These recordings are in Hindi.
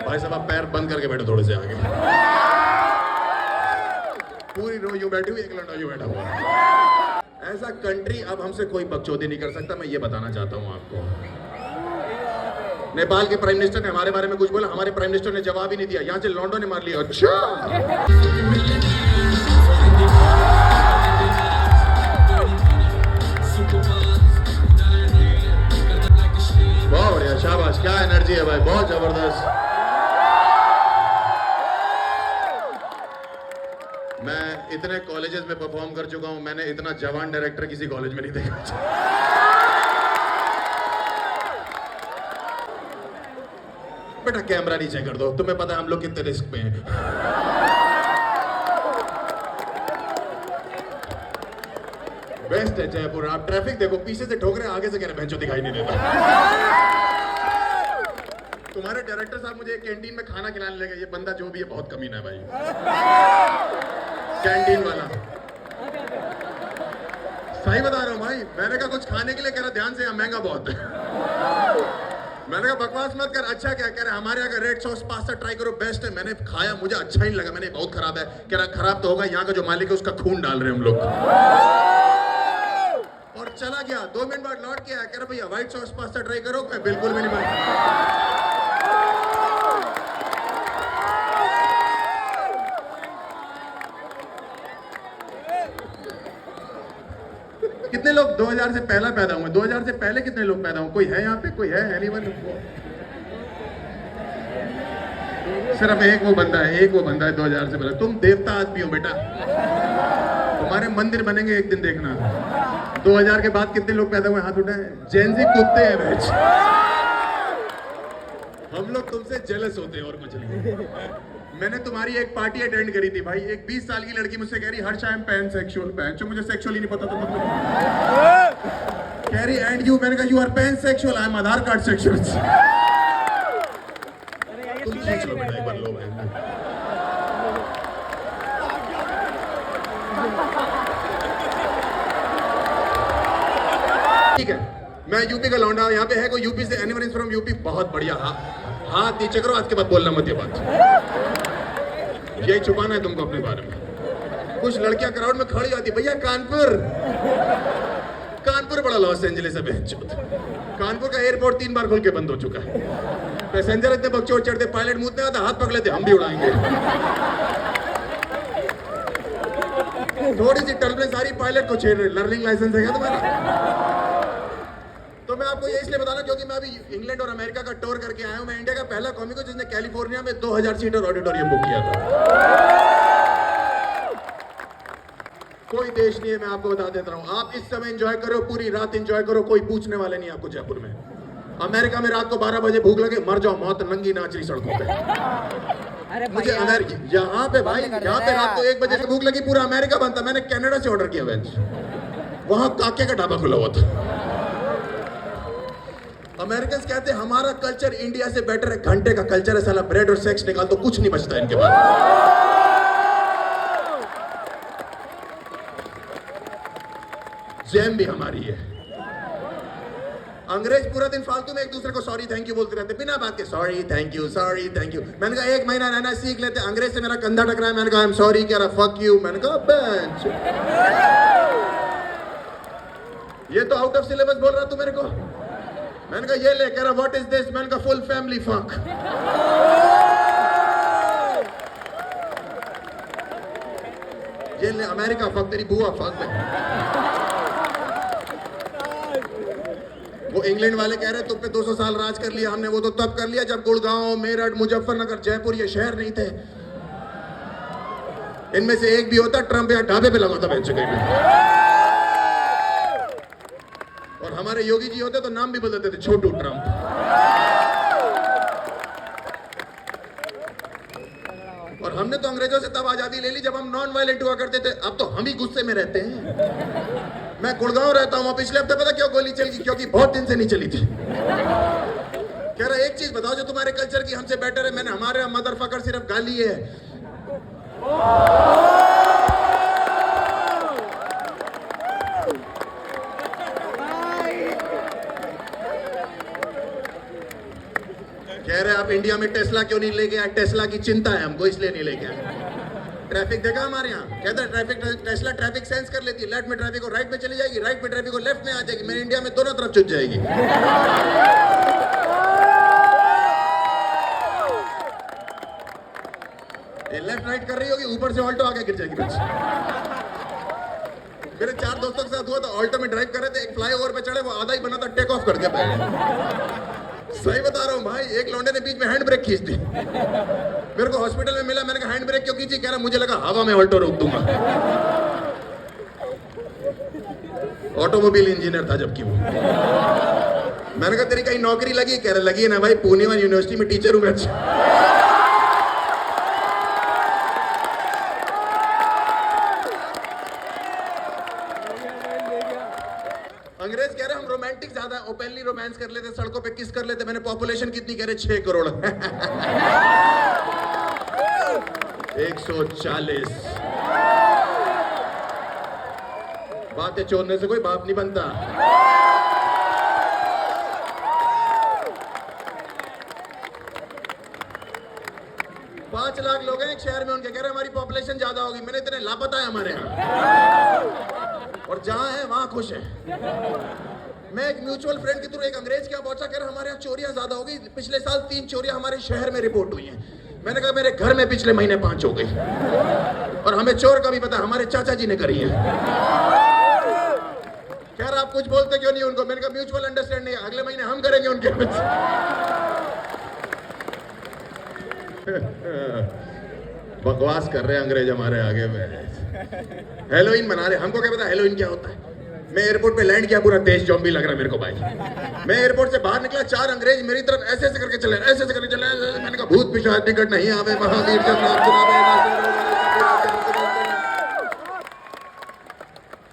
भाई साहब आप पैर बंद करके बैठो थोड़े से आगे। पूरी रो यूं बैठी हुई, एक लौंडा यूं बैठा हुआ। ऐसा कंट्री अब हमसे कोई बकचोदी नहीं कर सकता। मैं ये बताना चाहता हूँ आपको। नेपाल के प्राइम मिनिस्टर ने हमारे बारे में कुछ बोला, हमारे प्राइम मिनिस्टर ने जवाब ही नहीं दिया। यहाँ से लॉन्डो ने मार लिया। अच्छा बहुत बढ़िया, शाबाश, क्या एनर्जी है भाई, बहुत जबरदस्त। मैं इतने कॉलेजेस में परफॉर्म कर चुका हूं, मैंने इतना जवान डायरेक्टर किसी कॉलेज में नहीं देखा। बेटा कैमरा नीचे कर दो, तुम्हें पता है हम लोग कितने रिस्क पे हैं। बेस्ट है जयपुर। आप ट्रैफिक देखो, पीछे से ठोक रहे, आगे से कह रहे भैंचो दिखाई नहीं देता। तुम्हारे डायरेक्टर साहब मुझे कैंटीन में खाना खिलाने लगे। ये बंदा जो भी है बहुत कमीना है भाई, कैंटीन वाला। सही बता रहा हूँ भाई। मैंने कहा कुछ खाने के लिए, कह रहा ध्यान से, महंगा बहुत है। मैंने कहा बकवास मत कर। अच्छा क्या कह रहा है, हमारे यहाँ का रेड सॉस पास्ता ट्राई करो, बेस्ट है। मैंने खाया, मुझे अच्छा ही नहीं लगा। मैंने बहुत खराब है। कह रहा खराब तो होगा, यहाँ का जो मालिक है उसका खून डाल रहे हैं हम लोग। और चला गया। 2 मिनट बाद लौट के आया, कह रहा भैया व्हाइट सॉस पास्ता ट्राई करो। मैं बिल्कुल भी नहीं बना। कितने लोग 2000 से पहले पैदा हुए? 2000 से पहले कितने लोग पैदा हुए? कोई है यहाँ पे? कोई है? एनीवन? सिर्फ एक वो बंदा है, एक वो बंदा है 2000 से पहले। तुम देवता आदमी हो बेटा, तुम्हारे मंदिर बनेंगे एक दिन, देखना। 2000 के बाद कितने लोग पैदा हुए? हाथ उठाए। जेनजी कुत्ते हैं बैच। हम लोग तुमसे जेलस होते हैं और कुछ नहीं। मैंने तुम्हारी एक पार्टी अटेंड करी थी भाई। एक 20 साल की लड़की मुझसे कह रही हर शाम पैन सेक्सुअल पैन, जो मुझे सेक्सुअल ही नहीं पता था मतलब। कह रही एंड यू? मैंने कहा you are pansexual, I am Aadhaar card sexual. तुम खींच लो बेटा, एक बार लो भाई। ठीक है, मैं यूपी का लौंडा। यहाँ पे है कोई यूपी से? Anyone is from UP? बहुत बढ़िया। हाथ नीचे करो, आज के बाद बोलना मत ये बात। यही छुपाना है तुमको अपने बारे में। कुछ लड़कियां क्राउड में खड़ी जाती, भैया कानपुर। कानपुर बड़ा लॉस एंजलिस है बेंचोद। कानपुर का एयरपोर्ट 3 बार खुल के बंद हो चुका है। पैसेंजर इतने बकचोद चढ़ते, पायलट मुंह में आता, हाथ पकड़ लेते, हम भी उड़ाएंगे। थोड़ी सी टर्बुलेंस आ रही, पायलट को छेड़ रहे। लर्निंग लाइसेंस है क्या तुम्हारा? तो मैं आपको ये इसलिए बताना क्योंकि मैं अभी इंग्लैंड और अमेरिका का टूर करके आया हूं। मैं इंडिया का पहला कॉमिक हूं जिसने कैलिफोर्निया में 2000 सीटर ऑडिटोरियम बुक किया था। कोई देश नहीं है, मैं आपको बता देता हूं। आप इस समय एंजॉय करो, पूरी रात एंजॉय करो, कोई पूछने वाले नहीं आपको जयपुर में। अमेरिका में रात को 12 बजे भूख लगे, मर जाओ, मौत नंगी नाच रही सड़कों पे। मुझे अमेरिका यहाँ पे भाई, यहाँ पे रात को 1 बजे से भूख लगी, पूरा अमेरिका बनता। मैंने कनाडा से ऑर्डर किया वेज, वहां काके का ढाबा खुला हुआ था। अमेरिकन कहते हैं हमारा कल्चर इंडिया से बेटर है। घंटे का कल्चर है साला, ब्रेड और सेक्स निकाल तो कुछ नहीं बचता इनके पास। जैम भी हमारी है। अंग्रेज पूरा दिन फालतू में एक दूसरे को सॉरी थैंक यू बोलते रहते, बिना बात के sorry thank you sorry thank you. मैंने कहा 1 महीना रहना सीख लेते। अंग्रेज से मेरा कंधा टकराया, मैंने कहा आई एम सॉरी, कह रहा फक यू। मैंने कहा बेंच, ये तो आउट ऑफ सिलेबस बोल रहा तू मेरे को। मैंने कहा ये ले, कह रहा व्हाट इज दिस? मैंने कहा फुल फैमिली फक। ये ले अमेरिका फक, तेरी बुआ फक। वो इंग्लैंड वाले कह रहे तुम पे 200 साल राज कर लिया हमने। वो तो तब कर लिया जब गुड़गांव, मेरठ, मुजफ्फरनगर, जयपुर ये शहर नहीं थे। इनमें से एक भी होता ट्रंप यहाँ ढाबे पे लगाता बेंच कहीं। और हमारे योगी जी होते तो नाम भी बदलते थे, छोटू ट्रंप। और हमने तो अंग्रेजों से तब आजादी ले ली जब हम नॉन वायलेंट हुआ करते थे। अब तो हम ही गुस्से में रहते हैं। मैं गुड़गांव रहता हूँ, पिछले हफ्ते पता क्यों गोली चल गई? क्योंकि बहुत दिन से नहीं चली थी। कह रहा एक चीज बताओ जो तुम्हारे कल्चर की हमसे बेटर है। मैंने हमारे मदरफकर सिर्फ गाली है। कह रहे आप आप इंडिया में टेस्ला क्यों नहीं लेके आए? टेस्ला की चिंता है हमको, इसलिए नहीं लेके आए। ट्रैफिक देखा हमारे यहाँ, कहता है ट्रैफिक, टेस्ला ट्रैफिक सेंस कर लेती है। लेफ्ट में ट्रैफिक को राइट में चली जाएगी, राइट में ट्रैफिक को लेफ्ट में आ जाएगी। मेरे इंडिया में दोनों तरफ छुट जाएगी। ये लेफ्ट राइट कर रही होगी, ऊपर से ऑल्टो आके गिर जाएगी बच्ची। मेरे 4 दोस्तों के साथ हुआ था, ऑल्टो में ड्राइव कर रहे थे, एक फ्लाईओवर पे चढ़े, वो आधा ही बना था, टेक ऑफ करके बैठे। सही बता रहा हूँ भाई, एक लौंडे ने बीच में हैंड ब्रेक खींच दी। मेरे को हॉस्पिटल में मिला, मैंने कहा हैंड ब्रेक क्यों खींची? कह रहा मुझे लगा हवा में ऑल्टो रोक दूंगा। ऑटोमोबाइल इंजीनियर था जबकि वो। मैंने कहा तेरी कहीं नौकरी लगी? कह रहा लगी है ना भाई, पुणे यूनिवर्सिटी में टीचर हूँ मैं। अंग्रेज कह रहे हम रोमांटिक ज्यादा, ओपनली रोमांस कर लेते, सड़कों पे किस कर लेते। मैंने पॉपुलेशन कितनी? कह रहे 6 करोड़। 140। बातें छोड़ने से कोई बाप नहीं बनता। पांच लाख लोग हैं एक शहर में, उनके कह रहे हमारी पॉपुलेशन ज्यादा होगी। मैंने इतने लापता है हमारे यहाँ, और जहां है वहां खुश है। मैं एक म्यूचुअल फ्रेंड के थ्रू एक अंग्रेज क्या पहुंचा, कह रहा हमारे यहाँ चोरियां ज्यादा हो गई। पिछले साल 3 चोरियां हमारे शहर में रिपोर्ट हुई हैं। मैंने कहा मेरे घर में पिछले महीने 5 हो गई, और हमें चोर का भी पता, हमारे चाचा जी ने करी है। कह रहा आप कुछ बोलते क्यों नहीं उनको? मैंने कहा म्यूचुअल अंडरस्टैंडिंग है, अगले महीने हम करेंगे उनके। बकवास कर रहे हैं अंग्रेज हमारे आगे में। हेलोइन मना रहे, हमको क्या पता हेलोइन क्या होता है। मैं एयरपोर्ट पे लैंड किया, पूरा देश ज़ॉम्बी लग रहा है मेरे को भाई। मैं एयरपोर्ट से बाहर निकला, 4 अंग्रेज मेरी तरफ ऐसे ऐसे करके चले, ऐसे ऐसे करके चले। मैंने कहा भूत पिशाच टिकट नहीं आवे, महावीर जब नाम चुनावे।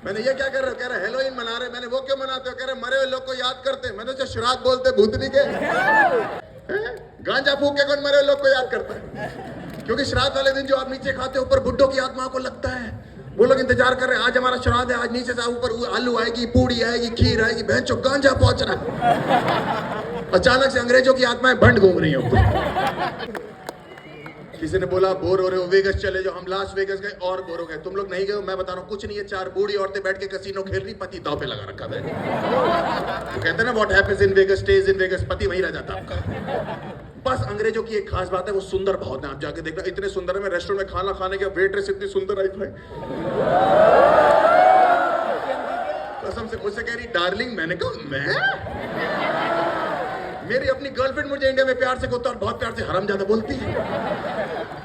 मैंने ये क्या कर रहे हो? कह रहे हेलोइन मना रहे। मैंने वो क्यों मनाते हो? कह रहे मरे हुए लोग को याद करते। मैंने उसे श्राद्ध बोलते, भूतनी के। गांजा फूक के कौन मरे हुए लोग को याद करता है? क्योंकि श्राद्ध वाले दिन जो आप नीचे खाते हो, ऊपर बुड्ढों की आत्मा को लगता है। वो लोग इंतजार कर रहे हैं, आज हमारा श्राद्ध है, आज नीचे से ऊपर आलू आएगी, पूड़ी आएगी, खीर आएगी। बहन चो गांजा पहुंच रहा है। अचानक से अंग्रेजों की आत्माएं भंड घूम रही हैं। किसी ने बोला बोर हो रहे हो, वेगस चले जाओ। हम लास वेगस गए और बोर हो गए। तुम लोग नहीं गए हो, मैं बता रहा हूँ कुछ नहीं है। 4 बूढ़ी औरतें बैठ के कसीनो खेल रही, पति दांव पे लगा रखा है। तो कहते हैं ना what happens in Vegas stage in Vegas, पति वहीं रह जाता आपका। बस अंग्रेजों की एक खास बात है, वो सुंदर बहुत है। आप जाके देखना, इतने सुंदर है। मैं रेस्टोरेंट में खाना खाने गया, वेट्रेस इतनी सुंदर आई भाई, कसम से। मुझसे कह रही डार्लिंग, मैंने कहा मैं? मेरी अपनी गर्लफ्रेंड मुझे इंडिया में प्यार से कहता और बहुत प्यार से हरामजादा बोलती है।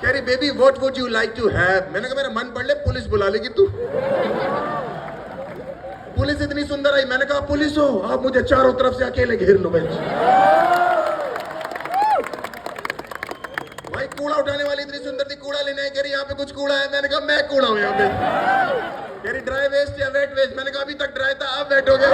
कह रही baby what would you like to have? मैंने कहा मेरा मन पड़ ले, पुलिस बुला लेगी तू। पुलिस इतनी सुंदर आई, मैंने कहा पुलिस हो आप मुझे चारों तरफ से अकेले घेर लो। भाई कूड़ा उठाने वाली इतनी सुंदर थी, कूड़ा लेने आई। कह रही यहाँ पे कुछ कूड़ा है? मैंने कहा मैं कूड़ा हूँ यहाँ पे। कह रही ड्राई वेस्ट या वेट वेस्ट? मैंने कहा अभी तक ड्राई था, अब वेट हो गया।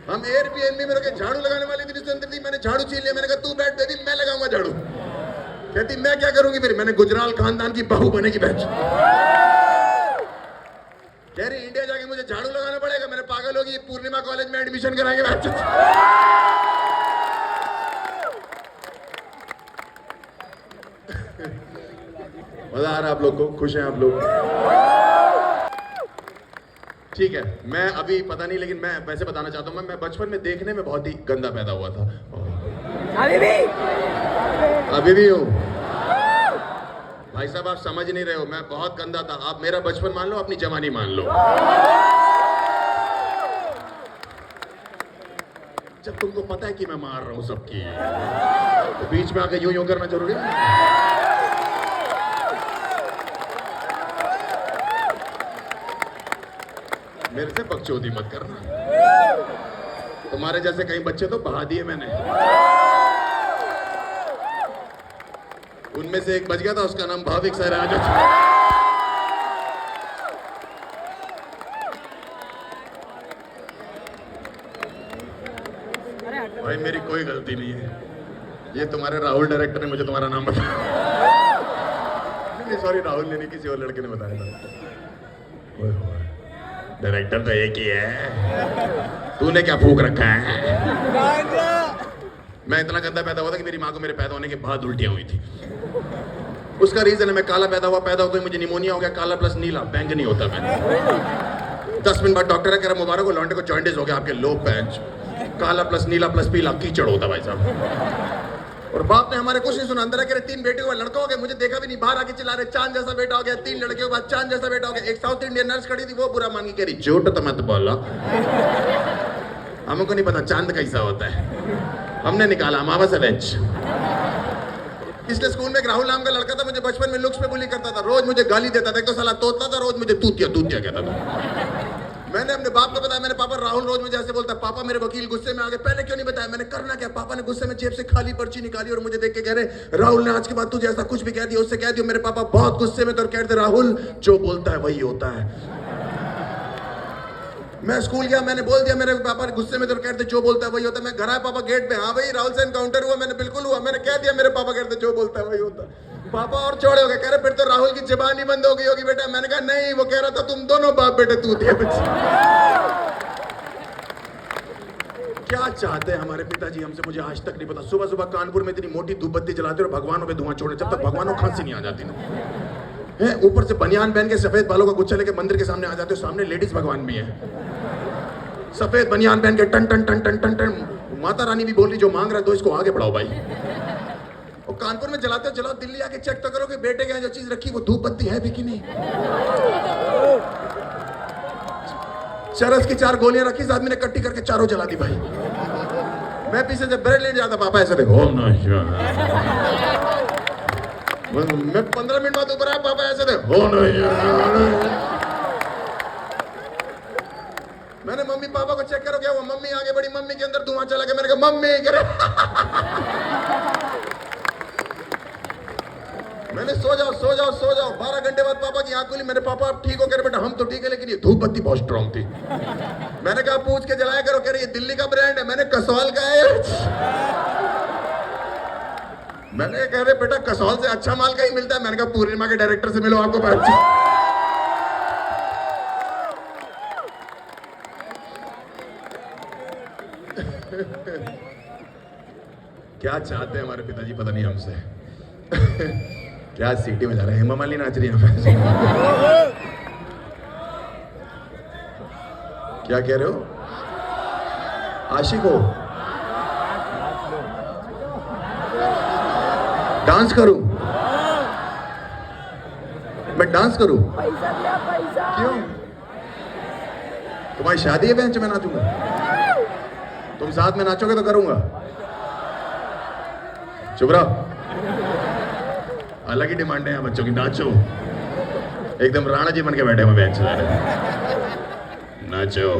हम एयरबीएनबी में रुके, झाड़ू लगाने वाली इतनी सुंदर थी, मैंने झाड़ू छीन लिया। मैंने कहा तू बैठ बेबी, मैं लगाऊंगा झाड़ू। कहती मैं क्या करूंगी फिर? मैंने गुजराल खानदान की बहू बनेगी बैठ। कह रही इंडिया जाके मुझे झाड़ू लगाना पड़ेगा। मैंने पागल होगी, पूर्णिमा कॉलेज में एडमिशन कराएंगे बैठ। मजा आ रहा है आप लोग को? खुश हैं आप लोग? ठीक है, मैं अभी पता नहीं, लेकिन मैं वैसे बताना चाहता हूँ, मैं बचपन में देखने में बहुत ही गंदा पैदा हुआ था। अभी भी हूँ भाई साहब, आप समझ नहीं रहे हो, मैं बहुत गंदा था। आप मेरा बचपन मान लो, अपनी जवानी मान लो। जब तुमको पता है कि मैं मार रहा हूँ सबकी, तो बीच में आके यूं यूं करना जरूरी है? मेरे से बकचोदी मत करना। तुम्हारे जैसे कई बच्चे तो बहा दिए मैंने। उनमें से एक बच गया था, उसका नाम भाविक सहराज। भाई मेरी कोई गलती नहीं है, ये तुम्हारे राहुल डायरेक्टर ने मुझे तुम्हारा नाम बताया। नहीं सॉरी, राहुल ने नहीं, किसी और लड़के ने बताया था। डायरेक्टर तो एक ही है, तूने क्या फूक रखा है? मैं इतना गंदा पैदा हुआ था कि मेरी माँ को मेरे पैदा होने के बाद उल्टियां हुई थी। उसका रीजन है मैं काला पैदा हुआ मुझे निमोनिया हो गया, काला प्लस नीला बैंगनी होता मैं। 10 मिनट बाद डॉक्टर ने कहा मुबारक हो लौंडे को जॉइंटिस हो गया आपके लो पैंच, काला प्लस नीला प्लस पीला कीचड़ होता भाई साहब। और बाप ने हमारे कुछ नहीं सुना, अंदर आके 3 बेटे हुए, लड़का हो गया, मुझे देखा भी नहीं, बाहर आके चिल्ला रहे चांद जैसा बेटा हो गया, 3 लड़के के बाद चांद जैसा बेटा हो गया। एक साउथ इंडियन नर्स खड़ी थी, वो बुरा मान के कह रही झूठ तो मत बोलो, हमको नहीं पता चांद कैसा होता है, हमने निकाला अमावस है बेंच। पिछले स्कूल में एक राहुल नाम का लड़का था, मुझे बचपन में लुक्स पे बुली करता था, रोज मुझे गाली देता था, एक तो साला तोतला था, रोज मुझे तूतिया तूतिया कहता था। मैंने अपने बाप को बताया, मेरे पापा राहुल रोज मुझे ऐसे बोलता, पापा मेरे वकील गुस्से में आ गए, पहले क्यों नहीं बताया? मैंने करना क्या? पापा ने गुस्से में जेब से खाली पर्ची निकाली और मुझे देख के कह रहे राहुल ने आज के बाद तुझे ऐसा कुछ भी कह दिया उससे कह दियो। मेरे पापा बहुत गुस्से में तो कहते राहुल जो बोलता है वही होता है। मैं स्कूल गया, मैंने बोल दिया, मेरे पापा गुस्से में तो कहते जो बोलता है वही होता है। मैं घर आया, पापा गेट पे, हाँ भाई राहुल से एनकाउंटर हुआ? मैंने बिल्कुल हुआ। मैंने कह दिया, मेरे पापा कहते जो बोलता है वही होता है। पापा और चौड़े हो गए, कह रहे फिर तो राहुल की जुबान ही बंद हो गई होगी बेटा। मैंने कहा नहीं, वो कह रहा था तुम दोनों बाप बेटे तू थे। क्या चाहते हैं हमारे पिताजी हमसे, मुझे आज तक नहीं पता। सुबह सुबह कानपुर में इतनी मोटी धूप बत्ती जलाते और भगवानों पे धुआं छोड़े, जब तक भगवानों खांसी नहीं आ जाती ना है। ऊपर से बनियान पहन के सफेद बालों का गुच्छा लेके मंदिर के सामने आ जाते हो, सामने लेडीज भगवान भी है, सफेद बनियान पहन के टन टन टन टन टन टन। माता रानी भी बोल रही जो मांग रहा है तो इसको आगे बढ़ाओ भाई। और कानपुर में जलाते हो, चलाओ, दिल्ली आके चेक तो करो कि बेटे के यहाँ जो चीज रखी वो धूप बत्ती है भी कि नहीं। चरस की 4 गोलियां रखी, इस आदमी ने इकट्ठी करके चारों जला दी भाई। मैं पीछे जब ब्रेड लेने जाता, पापा ऐसे देखो, मैं 15 मिनट बाद ऊपर आया, पापा ऐसे देखो, मैंने मम्मी पापा को चेक करो क्या हुआ? मम्मी आगे बढ़ी, मम्मी के अंदर धुआं चला गया। मैंने कहा मम्मी करे मैंने सो जाओ सो जाओ सो जाओ। 12 घंटे बाद पापा की आंख खुली, मेरे पापा आप ठीक हो? कह रहे बेटा हम तो ठीक है, लेकिन ये धूप बत्ती बहुत स्ट्रांग थी। मैंने कहा पूछ के जलाया करो। कह रहे ये दिल्ली का ब्रांड है। मैंने कसौल का है। मैंने कह रहे बेटा कसौल से अच्छा माल कहीं मिलता है? मैंने कहा पूर्णिमा के डायरेक्टर से मिलो, आपको पता। क्या चाहते हैं हमारे पिताजी पता नहीं हमसे। क्या सीटी में जा रहे हैं, हेमा मालिनी नाच रही है। क्या कह रहे हो? आशिक हो? डांस करूं? मैं डांस करूं? क्यों? तुम्हारी शादी है बेंच में नाचूंगा? तुम साथ में नाचोगे तो करूंगा। चुप रहो, अलग ही डिमांड है यहाँ बच्चों की, नाचो। एकदम राणा जी बन के बैठे हुए बेंच पर, नाचो।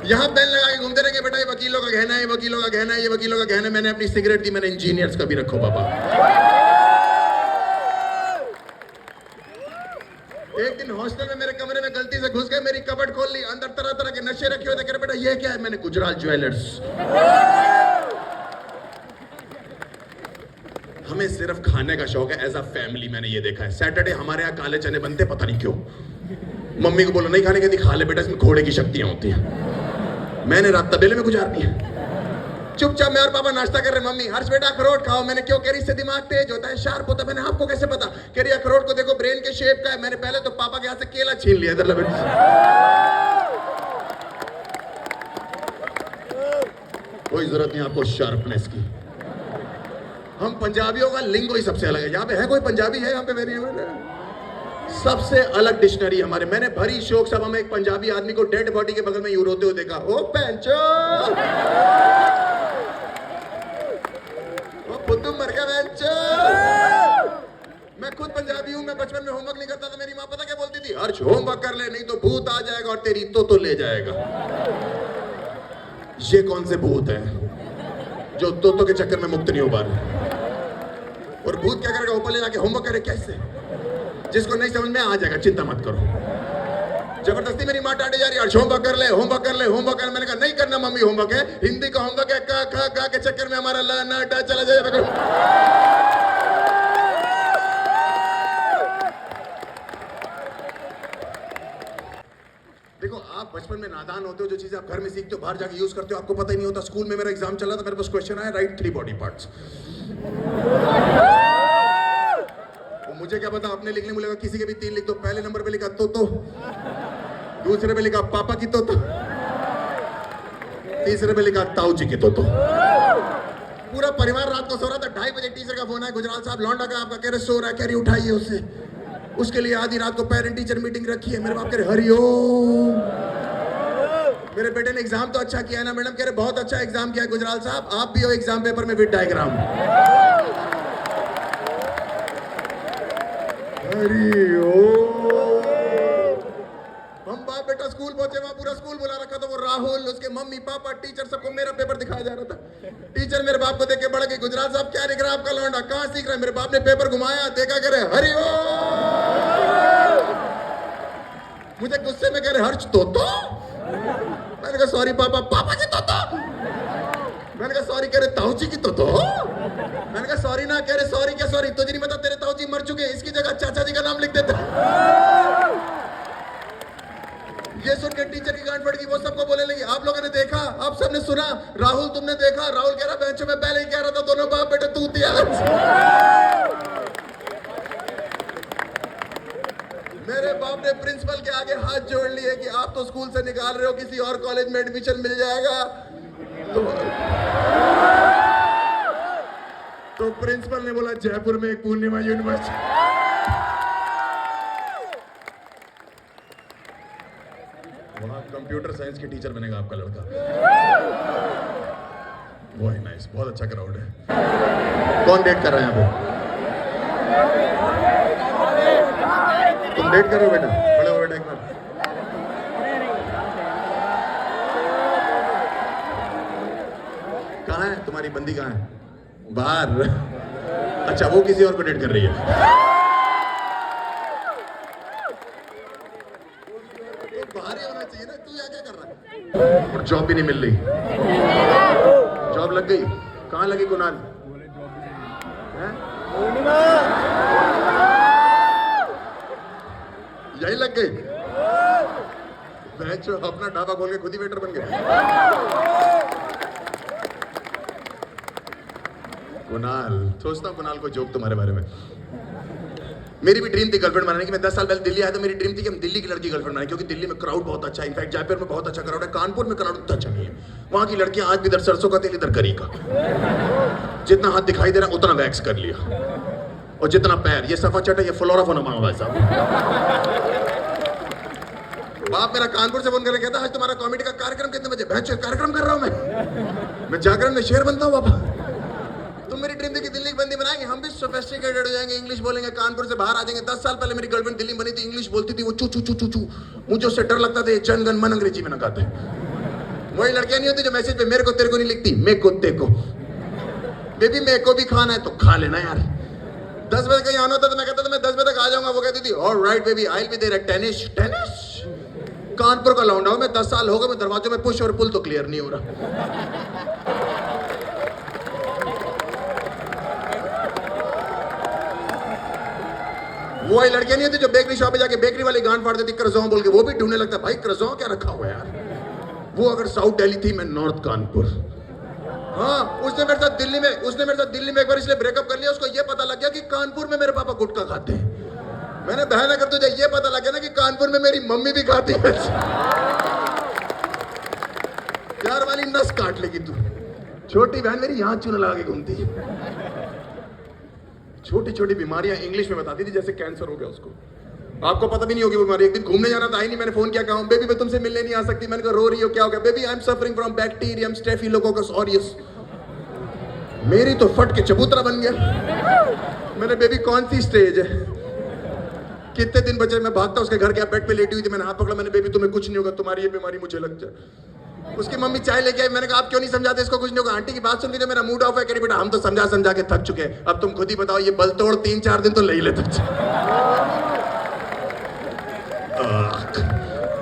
यहाँ बेल लगा के घूमते रहेंगे बेटा, ये वकीलों का गहना है, ये वकीलों का गहना है, ये वकीलों का गहना है। मैंने अपनी सिगरेट दी, मैंने इंजीनियर्स का भी रखो पापा। एक दिन हॉस्टल में मेरे कमरे में गलती से घुस गए, मेरी कबर्ड खोल ली, अंदर तरह तरह के नशे रखे हुए थे। कह रहे बेटा ये क्या है? मैंने गुजराल ज्वेलर्स। हमें सिर्फ खाने का शौक है एज अ फैमिली। मैंने ये देखा है, सैटरडे हमारे यहाँ काले चने बनते, पता नहीं क्यों। मम्मी को बोलो नहीं खाने के, खा ले बेटा, इसमें घोड़े की शक्तियां होती हैं। मैंने रात तबेले में गुजारनी है। चुपचाप मैं और पापा नाश्ता कर रहे, मम्मी हर्ष बेटा अखरोट खाओ। मैंने क्यों? कह रही इससे दिमाग तेज होता है, शार्प होता है। मैंने आपको कैसे पता? कह रही अखरोट को देखो ब्रेन के शेप का है। मैंने पहले तो पापा के हाथ से केला छीन लिया, इधर लपेट। कोई जरूरत नहीं आपको शार्पनेस की। हम पंजाबियों का लिंगो ही सबसे अलग है। यहाँ पे है कोई पंजाबी है यहाँ पे? मेरी सबसे अलग डिक्शनरी हमारे। मैंने भरी शोक सभा में एक पंजाबी आदमी को डेड बॉडी के बगल में यूं रोते हुए देखा। ओ पैंचो, ओ बुद्धू मर गया पैंचो। मैं खुद पंजाबी हूं, मैं बचपन में होमवर्क नहीं करता था। मेरी माँ पता क्या बोलती थी? हर्ष होमवर्क कर ले, नहीं तो भूत आ जाएगा और तेरी तो ले जाएगा। ये कौन से भूत है जो तोतो के चक्कर में मुक्त नहीं हो पा रहे? और भूत क्या करेगा? ऊपर ले जाके होमवर्क करे कैसे? जिसको नहीं समझ में आ जाएगा, चिंता मत करो। जबरदस्ती मेरी माँ डांटे जा रही है, होमवर्क कर ले होमवर्क कर ले होमवर्क कर। मैंने कहा नहीं करना मम्मी, होमवर्क है, हिंदी का होमवर्क है। का खा गा के चक्कर में हमारा ला ना टा चला जाएगा। बचपन में नादान होते हो, जो चीजें आप घर में सीखते हो बाहर जाके यूज करते हो आपको पता ही नहीं होता। स्कूल में मेरा एग्जाम चला था, मेरे पास क्वेश्चन आया, राइट 3 बॉडी पार्ट्स। मुझे क्या पता आपने लिखने बोलेगा किसी के भी 3 लिख दो। पहले नंबर पे लिखा तो, दूसरे पे लिखा पापा की तो, तीसरे पे लिखा ताऊ जी की तो। पूरा परिवार रात को सो रहा था, 2:30 बजे टीचर का फोन आया, गुजराल साहब लौंडा का आपका कह रहे सो रहा है, कह रही उठाइए उसे। उसके लिए आधी रात को पेरेंट टीचर मीटिंग रखी है। मेरे बाप कह रहे हरिओम, मेरे बेटे ने एग्जाम तो अच्छा किया है ना मैडम? कह रहे बहुत अच्छा एग्जाम किया है गुजराल साहब, आप भी हो एग्जाम पेपर में विद डायग्राम। हम बाप बेटा स्कूल पहुंचे, वहां पूरा स्कूल बुला रखा था। वो राहुल, उसके मम्मी पापा टीचर, सबको मेरा पेपर दिखाया जा रहा था। टीचर मेरे बाप को देख के बढ़ गई, गुजराल साहब क्या लिख रहा है आपका लौंडा, कहां सीख रहा है? मेरे बाप ने पेपर घुमाया, देखा करे हरिओम। मुझे गुस्से में कह रहे हर्ष तो मैंने कहा सॉरी पापा। पापा की तो मैंने कहा सॉरी, कह रहे ताऊ जी की तो मैंने कहा सॉरी ना, कह रहे सॉरी क्या सॉरी, तुझे नहीं पता तेरे ताऊ जी मर चुके, इसकी जगह चाचा जी का नाम लिख देते। ये सुन के टीचर की गांड फट गई। वो सबको बोलने लगी आप लोगों ने देखा, आप सबने सुना, राहुल तुमने देखा? राहुल कह रहा बेंच में पहले ही कह रहा था दोनों बाप बेटे तू दिया। मेरे बाप ने प्रिंसिपल के आगे हाथ जोड़ लिए कि आप तो स्कूल से निकाल रहे हो, किसी और कॉलेज में एडमिशन मिल जाएगा। तो प्रिंसिपल ने बोला जयपुर में एक पूर्णिमा यूनिवर्सिटी। वहां कंप्यूटर साइंस की टीचर बनेगा आपका लड़का। बहुत नाइस, बहुत अच्छा क्राउड है। कौन डेट कर रहा है यहाँ पे? तुम डेट कर रहे हो बेटा? बड़े हो बेटा एक बार। कहाँ है तुम्हारी बंदी? कहाँ है? बाहर। अच्छा, वो किसी और को डेट कर रही है। तो बाहर ही होना चाहिए ना, तू यहाँ क्या कर रहा है? और जॉब भी नहीं मिल रही। जॉब लग गई? कहाँ लगी कुणाल? यही लग गई? अपना ढाबा खोल के खुद ही वेटर बन गए। कुणाल, सोचता हूँ कुणाल को जोक तुम्हारे बारे में। मेरी भी ड्रीम थी गर्लफ्रेंड बनाने की। मैं 10 साल पहले दिल्ली आया तो मेरी ड्रीम थी कि हम दिल्ली की लड़की गर्लफ्रेंड बनाए, क्योंकि दिल्ली में क्राउड बहुत अच्छा है। इनफैक्ट जयपुर में बहुत अच्छा क्राउड है, कानपुर में क्राउड अच्छा नहीं है। वहां की लड़कियां आज भी इधर सरसों का तेल इधर करी का, जितना हाथ दिखाई दे रहा उतना वैक्स कर लिया, और जितना पैर, ये सफा चट है, ये फ्लोरा फोना भाई साहब। बाप मेरा कानपुर से फोन करके कहता आज तुम्हारा कॉमेडी का कार्यक्रम कितने बजे? भैंस कार्यक्रम कर रहा हूं मैं जागरण में शेर बनता हूं पापा। तुम मेरी ड्रीम थी कि दिल्ली की बंदी बनाएंगे, हम भी सोफिस्टिकेटेड हो जाएंगे, इंग्लिश बोलेंगे, कानपुर से बाहर आ जाएंगे। 10 साल पहले मेरी गर्लफ्रेंड दिल्ली बनी थी, इंग्लिश बोलती थी वो चू चू चू चू चू। मुझे उससे डर लगता था, ये जनगण मन अंग्रेजी में ना गाते। वही लड़कियां नहीं होती जो मैसेज पे मेरे को तेरे को नहीं लिखती, मेरे को तेरे को। बेबी मेरे को भी खाना है तो खा लेना यार। 10 बजे कहीं आना होता तो मैं कहता था मैं 10 बजे तक आ जाऊंगा, वो कहती थी alright baby I will be there at tennis. Kanpur का लौंडा हूं मैं, 10 साल हो गए, मैं दरवाजों में पुश और पुल तो क्लियर नहीं हो रहा। वो आई लड़कियां नहीं होती जो बेकरी शॉप पे जाके बेकरी वाली गांड फाड़ देती क्रज़ों बोल के, वो भी ढूंढने लगता भाई क्रज़ों क्या रखा हुआ है यार। वो अगर साउथ दिल्ली थी, मैं नॉर्थ कानपुर। हाँ, उसने मेरे साथ दिल्ली में एक बार इसलिए ब्रेकअप कर लिया, उसको ये पता लग गया कि कानपुर में मेरे पापा गुटखा खाते हैं। मैंने बहन अगर तुझे ये पता लग गया ना कि कानपुर में मेरी मम्मी भी खाती है, प्यार वाली नस काट लेगी तू। छोटी बहन मेरी यहाँ चूना लगा के घूमती है। छोटी छोटी बीमारियां इंग्लिश में बताती थी, जैसे कैंसर हो गया उसको, आपको पता भी नहीं होगी बीमारी। एक दिन घूमने जाना था, आई नहीं, मैंने फोन किया, कहा बेबी मैं तुमसे मिलने नहीं आ सकती। मैंने कहा रो रही हो, क्या हो गया? Baby I am suffering from bacterium staphylococcus aureus. मेरी तो फट के चबूतरा बन गया। मैंने बेबी कौन सी स्टेज है, कितने दिन बचे? मैं भागता उसके घर गया, बेड पे लेटी हुई थी, मैंने हाथ पकड़ा, मैंने बेबी तुम्हें कुछ नहीं होगा, तुम्हारी ये बीमारी मुझे लग जाए। उसकी मम्मी चाय लेके आई, मैंने कहा आप क्यों नहीं समझाते इसको, कुछ नहीं होगा। आंटी की बात सुन के जो मेरा मूड ऑफ है, कह रही बेटा हम तो समझा समझा के थक चुके हैं, अब तुम खुद ही बताओ, ये बल तोड़ 3-4 दिन तो ले ही लेते।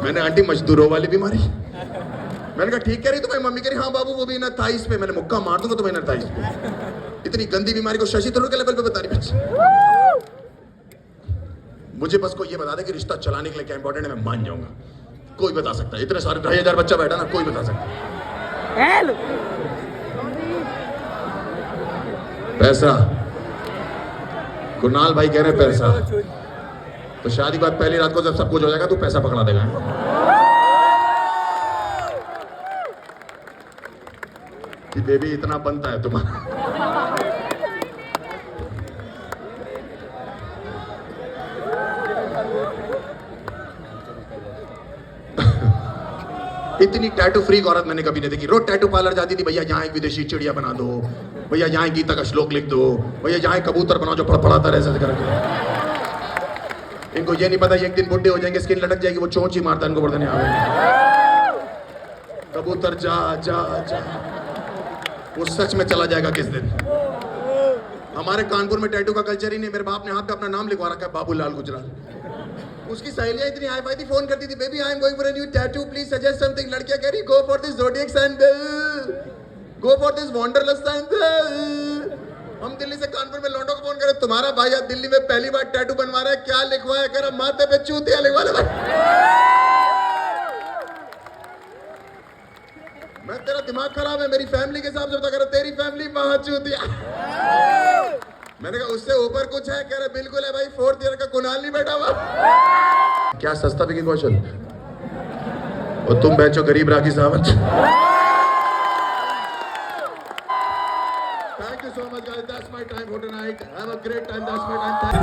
मैंने आंटी मजदूरों वाली बीमारी, मैंने कहा ठीक कह रही तुम्हारी मम्मी, कह रही हाँ बाबू वो भी ना थाइस पे। मैंने मुक्का मार दूंगा तुम्हें ना थाइस पे। इतनी गंदी बीमारी को शशि थरूर के लेवल पे बता रही बच्ची। मुझे बस को ये बता दे कि रिश्ता चलाने के लिए क्या इंपॉर्टेंट है, मैं मान जाऊंगा। कोई बता सकता है, इतने सारे 2500 बच्चा बैठा ना, कोई बता सकता है। पैसा, कुणाल भाई कह रहे पैसा, तो शादी के बाद पहली रात को जब सब कुछ हो जाएगा तो पैसा पकड़ा देगा। कि बेबी इतना बनता है तुम्हारा। इतनी टैटू फ्री औरत मैंने कभी नहीं देखी। रोज टैटू पार्लर जाती थी, भैया यहाँ एक विदेशी चिड़िया बना दो, भैया यहाँ गीता का श्लोक लिख दो, भैया यहाँ कबूतर बनाओ जो फड़फड़ाता रहे ऐसे करके। इनको ये नहीं पता ये एक दिन बुढ़े हो जाएंगे, स्किन लटक जाएगी, वो चोंच ही मारता है इनको, पता नहीं आवे। कबूतर जा जा जा, वो सच में चला जाएगा किस दिन। हमारे कानपुर में टैटू का कल्चर ही नहीं। मेरे बाप ने हाथ पे अपना नाम लिखवा रखा है, बाबूलाल गुजराल। उसकी सहेलियां इतनी हाई फाई थी, फोन करती थी, baby I am going for a new tattoo, please suggest something. लड़कियां कह रही go for this zodiac sandal, go for this wanderlust sandal. हम दिल्ली से कानपुर में लौंडों को फोन करे, तुम्हारा भाई आज दिल्ली में पहली बार टैटू बनवा रहा है, क्या लिखवाया? कह रहा माथे पे चूतिया लिखवा ले भाई। मैं तेरा दिमाग खराब है, मेरी फैमिली के हिसाब से बता। कर तेरी फैमिली वहां चूतिया। मैंने कहा उससे ऊपर कुछ है? कह रहा बिल्कुल है भाई, 4th ईयर का कुणाल नहीं बैठा हुआ। क्या सस्ता बिकी कौशल, और तुम बेचो गरीब Rakhi Sawant. Thank you so much guys, that's my time for tonight. Have a great time, that's my time.